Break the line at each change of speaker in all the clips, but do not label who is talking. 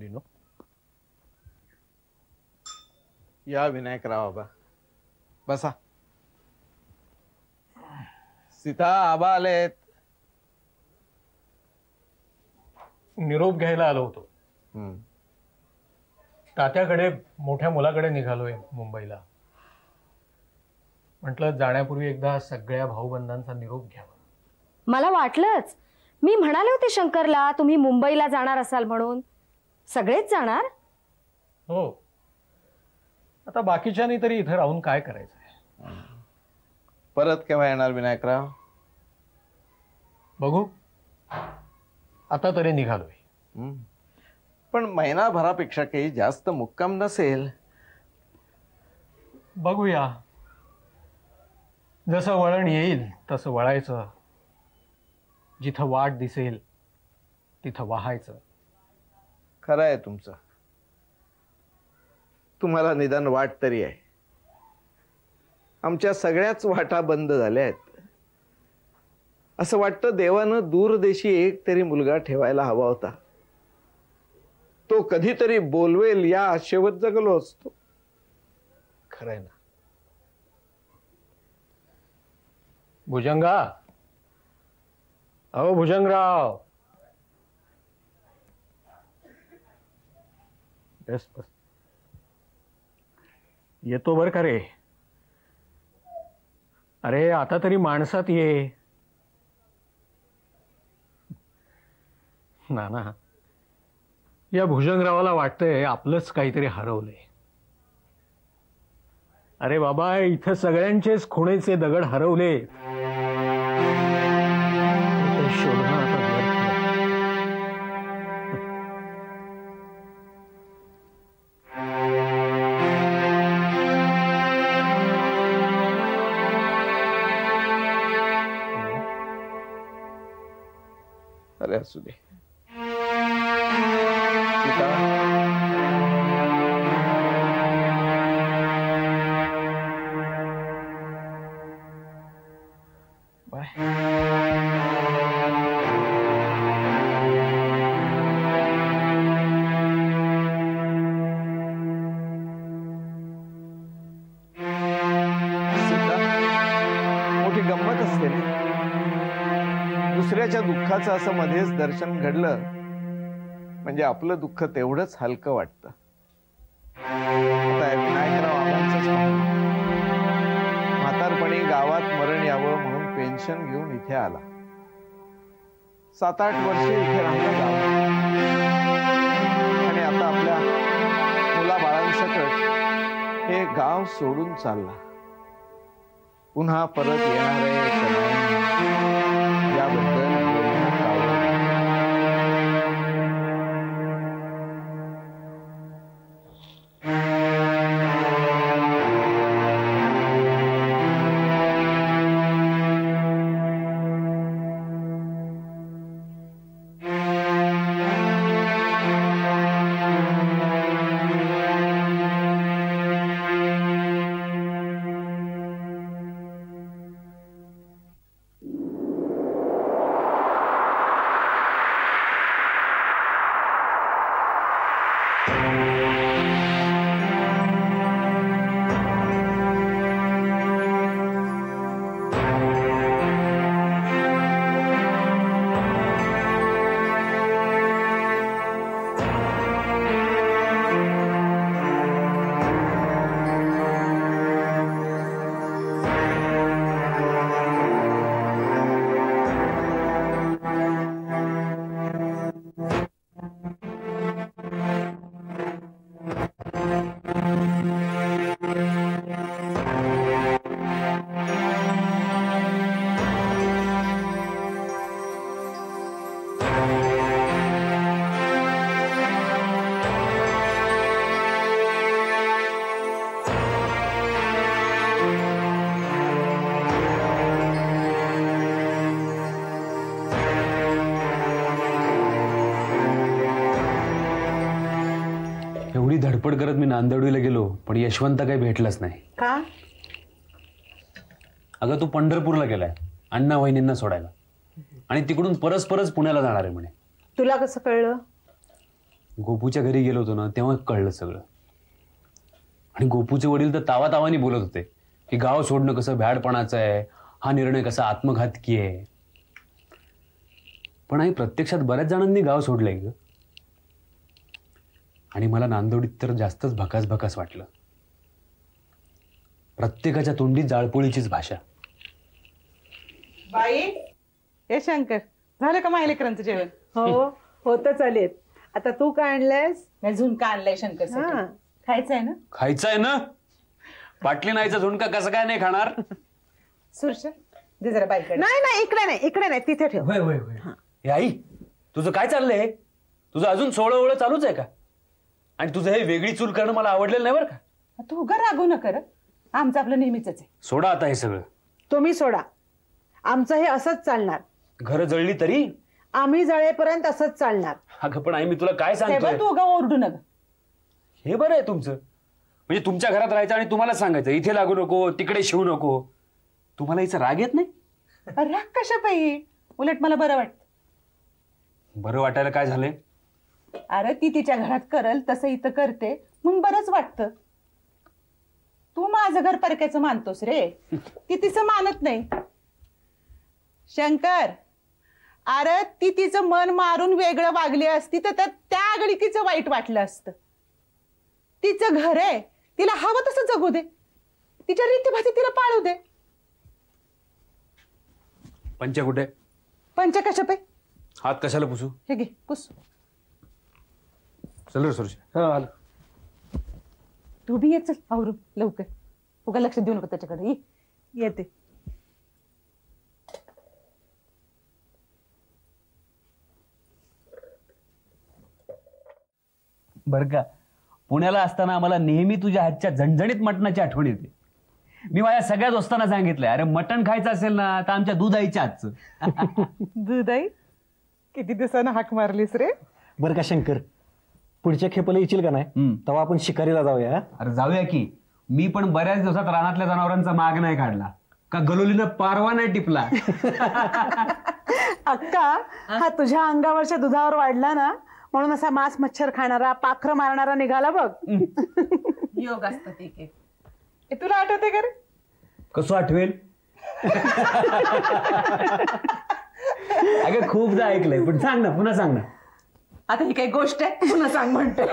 लीनो.
या विनायकराव बाबा, बसा. सीता आबा आलेत.
निरोप घ्यायला आलो होतो. तात्याकडे मोठ्या मुलाकडे निघालोय मुंबईला. म्हटलं जाण्यापूर्वी एकदा सगळ्या भाऊबंधांचा निरोप घ्यावा.
मला वाटलंच. मी म्हणाले होते शंकरला तुम्ही मुंबईला जाणार असाल म्हणून. सगळेच जाणार?
हो. आता बाकीच्यांनी तरी इथे राहून काय करायचंय?
परत केव्हा येणार विनायकराव?
बघू. आता तरी निघालोय.
पण महिनाभरापेक्षा काही जास्त मुक्काम नसेल.
बघूया. जसं वळण येईल तसं वळायचं. जिथं वाट दिसेल तिथं वाहायचं.
खरं आहे तुमचं. तुम्हाला निदान वाट तरी आहे. आमच्या सगळ्याच वाटा बंद झाल्या आहेत. असं वाटतं देवानं दूरदेशी एक तरी मुलगा ठेवायला हवा होता. तो कधीतरी बोलवेल या आशेवर जगलो असतो.
खरंय ना. भुजंगा. अहो भुजंगराव. बस बस. येतो बर का रे. अरे आता तरी माणसात ये. ना या भुजंगरावाला वाटतंय आपलंच काहीतरी हरवलंय. अरे बाबा इथं सगळ्यांचेच खुणेचे दगड हरवले. शोधणं आता व्यर्थ.
अरे असू दे. सीता, मोठी गंमत असते ना. दुसऱ्याच्या दुःखाचं असं मध्येच दर्शन घडलं म्हणजे आपलं दुःख तेवढंच हलकं वाटतं. आता विनायकराव आबांचंच म्हातारपणी गावात मरण यावं म्हणून पेन्शन घेऊन इथे आला. 7-8 वर्षे इथे राहिला गाव. आणि आता आपल्या मुलाबाळांसकट हे गाव सोडून चालला. पुन्हा परत येणार आहे का नाही याबद्दल बोलणं टाळलं.
एवढी धडपड करत मी नांदेडीला गेलो पण यशवंत काही भेटलाच नाही.
का?
अगं तू पंढरपूरला गेलाय अण्णा वहिनींना सोडायला आणि तिकडून परस्परच पुण्याला जाणार आहे म्हणे.
तुला कसं कळलं?
गोपूच्या घरी गेलो होतो ना तेव्हा कळलं सगळं. आणि गोपूचे वडील तर तावातावानी बोलत होते की गाव सोडणं कसं भ्याडपणाचं आहे, हा निर्णय कसा आत्मघातकी आहे. पण आई प्रत्यक्षात बऱ्याच जणांनी गाव सोडलंय ग. आणि मला नांदोडीत तर जास्तच भकास भकास वाटलं. प्रत्येकाच्या तोंडी जाळपोळीचीच भाषा.
बाई हे शंकर, झालं का माझ्या लेकरांचं जेवण?
हो होत चालेल. आता तू काय आणलंयस?
मी झुणका आणलाय शंकर. खायचं आहे ना?
खायचं आहे ना. बाटली नाहीचा झुणका कसं काय नाही खाणार?
सुरशा दे जरा बाईकडे.
नाही नाही इकडे नाही तिथे ठेव.
होय होय होय. हे आई तुझं काय चाललंय? तुझं अजून सोळं चालूच आहे का? आणि तुझं हे वेगळी चूल करणं मला आवडलेलं नाही बरं का.
तू उगा रागू न कर, आमचं आपलं नेहमीच आहे.
सोडा आता हे सगळं.
तुम्ही सोडा, आमचं हे असंच चालणार.
घर जळली तरी
आम्ही जळेपर्यंत असंच चालणार.
अगं पण आई मी तुला काय
हे
सांगतोय?
बघ, तू उगा ओरडू नका.
हे बरं आहे तुमचं. म्हणजे तुमच्या घरात राहायचं आणि तुम्हाला सांगायचं इथे लागू नको, तिकडे शिवू नको. तुम्हाला हिचा राग येत नाही?
राग कशा पाहिजे? उलट मला बरं वाटतं.
बरं वाटायला काय झालंय?
अरे ती तिच्या घरात करल तसं इथं करते म्हणून बरंच वाटतं. तू माझं घर परक्याचं मानतोस रे, ती तिचं मानत नाही. शंकर, अरे ती तिचं मन मारून वेगळं वागली असती तर त्या आगळी तिचं वाईट वाटलं असतं. तिचं घर आहे, तिला हवं तसं जगू दे, तिच्या रीतीभाती तिला पाळू दे.
पंच कुठे?
पंच कशा पे?
हात कशाला पुसू?
हे घे पुस.
चल रे सुरशा.
तू बी ये, चल आवरून लवकर. उगा लक्ष देऊ नको त्याच्याकडे. येते.
बर का, पुण्याला असताना आम्हाला नेहमी तुझ्या हातच्या झणझणीत मटणाची आठवण येते. मी माझ्या सगळ्या दोस्तांना सांगितलंय, अरे मटण खायचं असेल ना तर आमच्या दूध आईच्या हातचं.
दूध आई, किती दिवसानं हाक मारलीस रे.
बरं का शंकर, पुढच्या खेपेला येशील का नाही? तेव्हा आपण शिकारीला जाऊया.
अरे जाऊया की. मी पण बऱ्याच दिवसात रानातल्या जनावरांचा माग नाही काढला का गलोलीनं पारवा नाही टिपला.
अक्का, हा तुझ्या अंगावरच्या दुधावर वाढला ना म्हणून असा मांस मच्छर खाणारा, पाखरं मारणारा निघाला बघ.
योग असतात एक एक. तुला आठवते का रे?
कसं आठवेल? अगं खूपदा ऐकलंय, पण सांग ना, पुन्हा सांग ना.
आता ही काही गोष्ट आहे पुन्हा सांग म्हणते.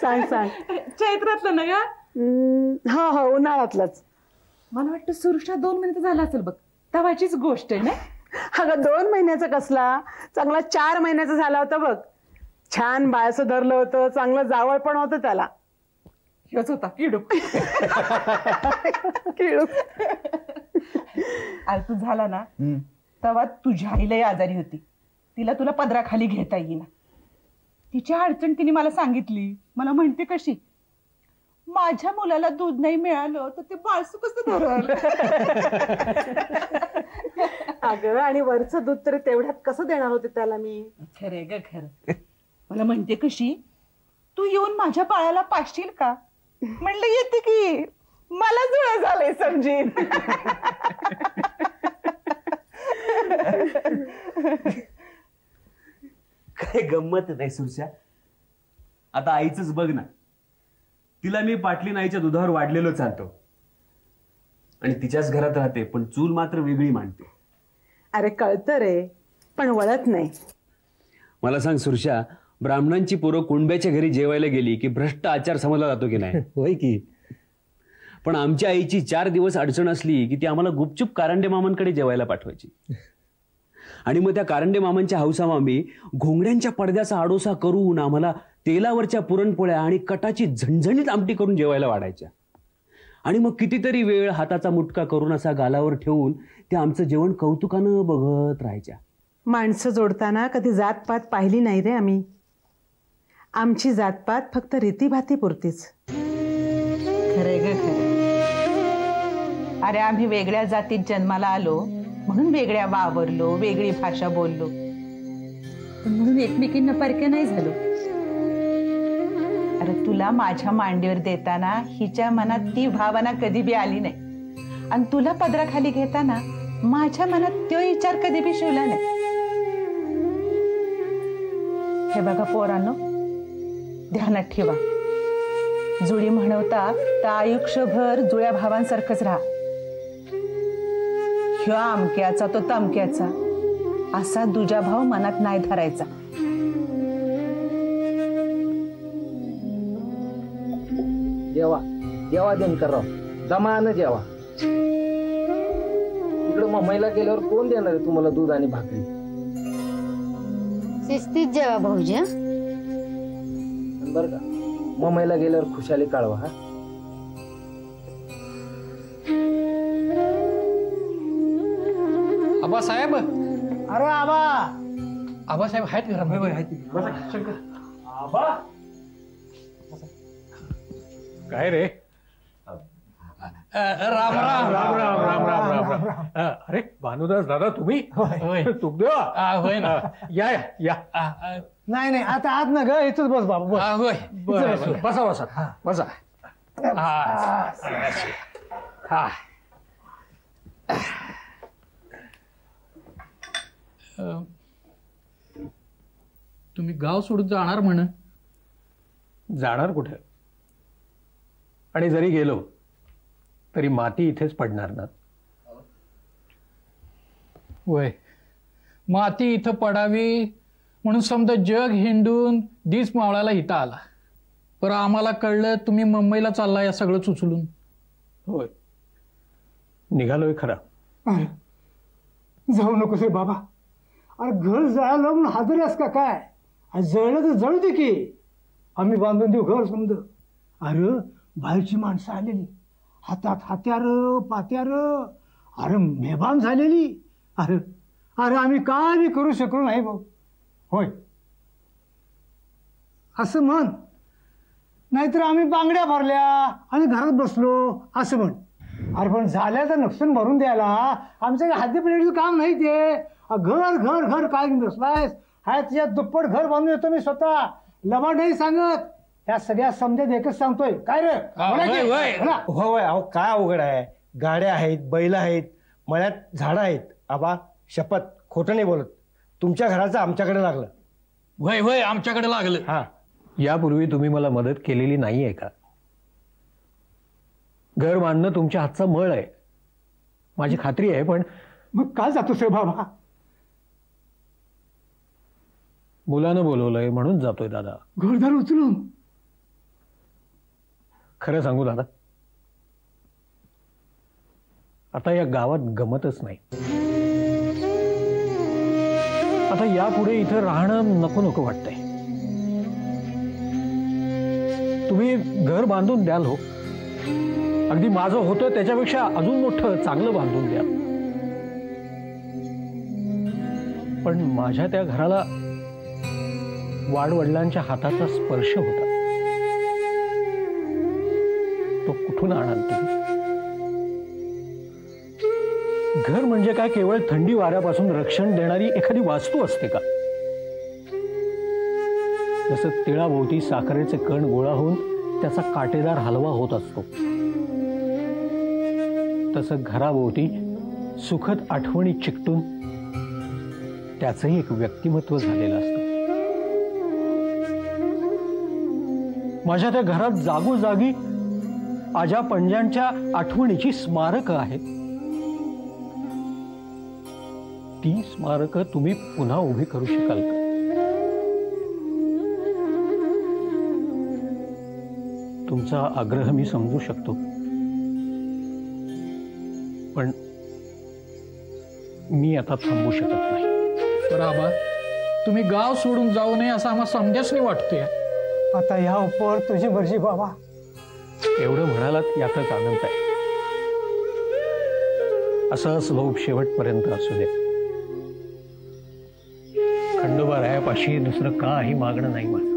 सांग सांग.
चैत्रातलं ना का?
हो हो उन्हाळ्यातलंच.
मला वाटतं सुरुषा 2 मिनिटं झाला असेल बघ, तवाचीच गोष्ट आहे ना.
अगं 2 महिन्याचा कसला, चांगला 4 महिन्याचा झाला होता बघ. छान बाळसं धरलं होतं, चांगलं जावळ पण होतं त्याला.
हेच होता किडूक.
किडूक.
आज तू झाला ना तेव्हा तुझ्या आईलाही आजारी होती, तिला तुला पदराखाली घेता येईना. तिच्या अडचण तिने मला सांगितली. मला म्हणते कशी, माझ्या मुलाला दूध नाही मिळालं तर ते बाळसू कसं धरल.
अगं आणि वरचं दूध तरी तेवढ्यात कसं देणार होते त्याला मी.
खरे ग खरं. मला म्हणते कशी, तू येऊन माझ्या बाळाला पाशील का? म्हणलं येते की, मला जुळं झालंय समजीन.
काय गंमत नाही सुरशा. आता आईच बघ ना, तिला मी पाटली नाईच्या दुधावर वाढलेलो चालतो आणि तिच्याच घरात राहते, पण चूल मात्र वेगळी मांडते.
अरे कळतं रे, पण वळत नाही.
मला सांग सुरशा, ब्राह्मणांची पोरं कुणब्याच्या घरी जेवायला गेली की भ्रष्ट आचार समजला जातो की नाही?
होय की.
पण आमच्या आईची 4 दिवस अडचण असली की ती आम्हाला गुपचूप कारंडे मामांकडे जेवायला पाठवायची. आणि मग त्या कारंडे मामांच्या हौसा मामी घोंगड्यांच्या पडद्याचा आडोसा करून आम्हाला तेलावरच्या पुरणपोळ्या आणि कटाची झणझणीत आमटी करून जेवायला वाढायच्या. आणि मग कितीतरी वेळ हाताचा मुटका करून असा गालावर ठेवून ते आमचं जेवण कौतुकानं बघत राहायच्या.
माणसं जोडताना कधी जातपात पाहिली नाही रे आम्ही. आमची जातपात फक्त रीतीभाती पुरतीच.
खरे ग खरे. अरे आम्ही वेगळ्या जातीत जन्माला आलो म्हणून वेगळ्या वावरलो, वेगळी भाषा बोललो, पण म्हणून एकमेकींना परक्या नाही झालो. अरे तुला माझ्या मांडीवर देताना हिच्या मनात ती भावना कधी बी आली नाही, आणि तुला पदराखाली घेताना माझ्या मनात तो विचार कधी बी शिवला नाही. हे बघा पोरांनो, ध्यानात ठेवा, जुळी म्हणवता तर आयुष्यभर जुळ्या भावांसारखंच राहा. ह्यो आमक्याचा तो तमक्याचा असा दुजा भाव मनात नाही धरायचा.
जेवा जेवा दिनकरराव, जमानं जेवा. इकडं मुंबईला गेल्यावर कोण देणार आहे तुम्हाला दूध आणि भाकरी?
शिस्तीत जेवा भाऊजी.
बरं का, मुंबईला गेल्यावर खुशाली काढवा. हा,
आबासाहेब,
अरे आबा,
आबासाहेब आहेत घरामध्ये? काय रे? राम राम राम राम राम राम राम राम. अरे भानुदास दादा, तुम्ही? तुकदेव? होय ना. या या या.
नाही नाही, आता आत ना ग, इथंच बस बाबा, बस.
होय, बरं, बसा बसा बसा. हा, तुम्ही गाव सोडून जाणार म्हण? जाणार कुठे? आणि जरी गेलो तरी माती इथेच पडणार ना.
वय, माती इथं पडावी म्हणून समजा जग हिंडून दिस मावळाला इथं आला, पर आम्हाला कळलं तुम्ही मुंबईला चालला या सगळं उचलून.
होय, निघालोय खरा.
जाऊ नकोस रे बाबा. अरे घर जळालं म्हणून हादरस का काय? जळलं तर जळू दे की, आम्ही बांधून देऊ घर समज. अरे बाहेरची माणसं आलेली, हातात हात्यार पात्यार, अरे मेबान झालेली. अरे अरे आम्ही काय बी करू शकलो नाही भाऊ. होय असं म्हण, नाहीतर आम्ही बांगड्या भरल्या आणि घरात बसलो असं म्हण. अरे पण झाल्याचं नुकसान भरून द्यायला आमच्या हाती प्लेटचं काम नाही ते. घर घर घर काय बसलायस? हाय तुझ्या दुप्पट घर बांधून येतो मी स्वतः, लबाड नाही सांगत. या सगळ्या समजेत एकच सांगतोय. काय रे?
होय, अहो काय अवघड आहे? गाड्या आहेत, बैल आहेत, मळ्यात झाडं आहेत. आबा शपथ खोटं नाही बोलत, तुमच्या घराचं आमच्याकडे लागलं.
वय वय, आमच्याकडे लागलं.
हा, यापूर्वी तुम्ही मला मदत केलेली नाहीये का? घर बांधणं तुमच्या हातचा मळ आहे, माझी खात्री आहे. पण
मग काय जातोस रे बाबा?
मुलानं बोलवलंय म्हणून जातोय दादा.
घरदार उचलून?
खरं सांगू दादा, आता या गावात गमतच नाही. आता यापुढे इथं राहणं नको नको वाटतंय. तुम्ही घर बांधून द्याल हो, अगदी माझं होतं त्याच्यापेक्षा अजून मोठं चांगलं बांधून द्या. पण माझ्या त्या घराला वाडवडिलांच्या हाताचा स्पर्श होता, तो कुठून आणाल तुम्ही? घर म्हणजे काय केवळ थंडी वाऱ्यापासून रक्षण देणारी एखादी वास्तू असते का? जसं तिळाभोवती साखरेचे कण गोळा होऊन त्याचा काटेदार हलवा होत असतो, तसं घराभोवती सुखद आठवणी चिकटून त्याचंही एक व्यक्तिमत्व झालेलं असतं. माझ्या त्या घरात जागोजागी आजा पंजांच्या आठवणीची स्मारकं आहेत. ती स्मारकं तुम्ही पुन्हा उभी करू शकाल का? तुमचा आग्रह मी समजू शकतो, पण मी आता थांबू शकत नाही.
तर आबा, तुम्ही गाव सोडून जाऊ नये असं आम्हाला समजाच नाही वाटतंय.
आता ह्या उपर तुझी मर्जी बाबा.
एवढं म्हणालात यातच आनंद आहे. असाच लोभ शेवटपर्यंत असू दे. खंडोबा रायापाशी दुसरं काही मागणं नाही माझं.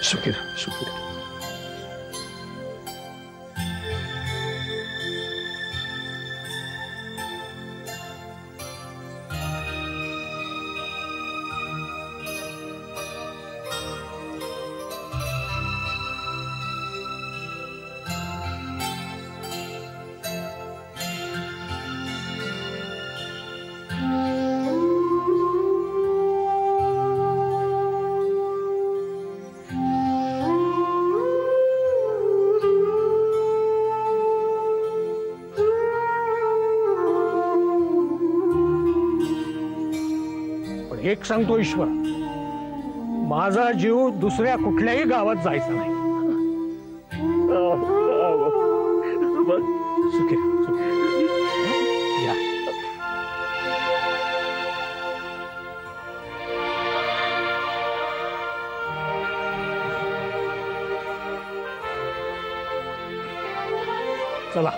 सुखी रहा, सुखी रहा.
एक सांगतो ईश्वर, माझा जीव दुसऱ्या कुठल्याही गावात जायचा नाही. सुखी रहा, सुखी रहा. या. चला.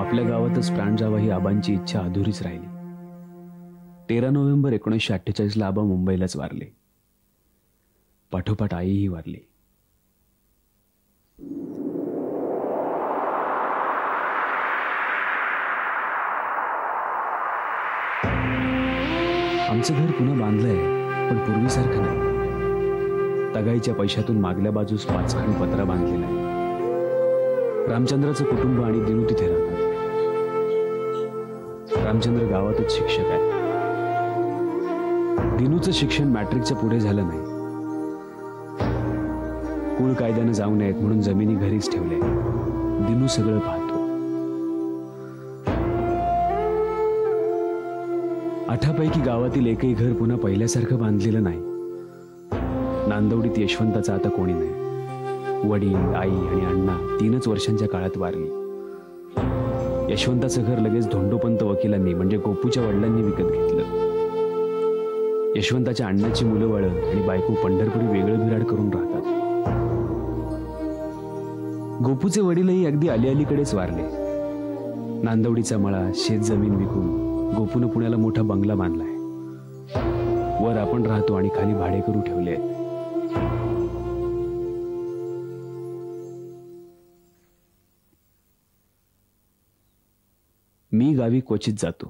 आपल्या गावातच प्राण जावा ही आबांची इच्छा अधुरीच राहिली. 13 नोव्हेंबर 1948ला आबा मुंबईलाच वारले. पाठोपाठ आईही वारली. आमचं घर पुन्हा बांधलंय, पण पूर्वीसारखं नाही. तगाईच्या पैशातून मागल्या बाजूस 5 खण पत्रा बांधलेला आहे. रामचंद्राचं कुटुंब आणि दिनू तिथे राहतात. रामचंद्र गावातच शिक्षक आहे. दिनूचं शिक्षण मॅट्रिकच्या पुढे झालं नाही. कुळ कायद्यानं जाऊ नयेत म्हणून जमिनी घरीच ठेवल्या. दिनू सगळं पाहतो. 8 पैकी गावातील एकही घर पुन्हा पहिल्यासारखं बांधलेलं नाही. नांदवडीत यशवंताचा आता कोणी नाही. वडील, आई आणि अण्णा 3च वर्षांच्या काळात वारली. यशवंताचं घर लगेच धोंडोपंत वकिलांनी म्हणजे गोपूच्या वडिलांनी विकत घेतलं. यशवंताच्या अण्णाची मुलं वळ आणि बायको पंढरपुरी वेगळं बिराड करून राहतात. गोपूचे वडीलही अगदी अलीअलीकडेच वारले. नांदवडीचा मळा, शेत जमीन विकून गोपूनं पुण्याला मोठा बंगला बांधलाय. वर आपण राहतो आणि खाली भाडेकरू ठेवले आहेत. मी गावी क्वचित जातो.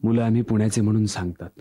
मुलं आम्ही पुण्याचे म्हणून सांगतात.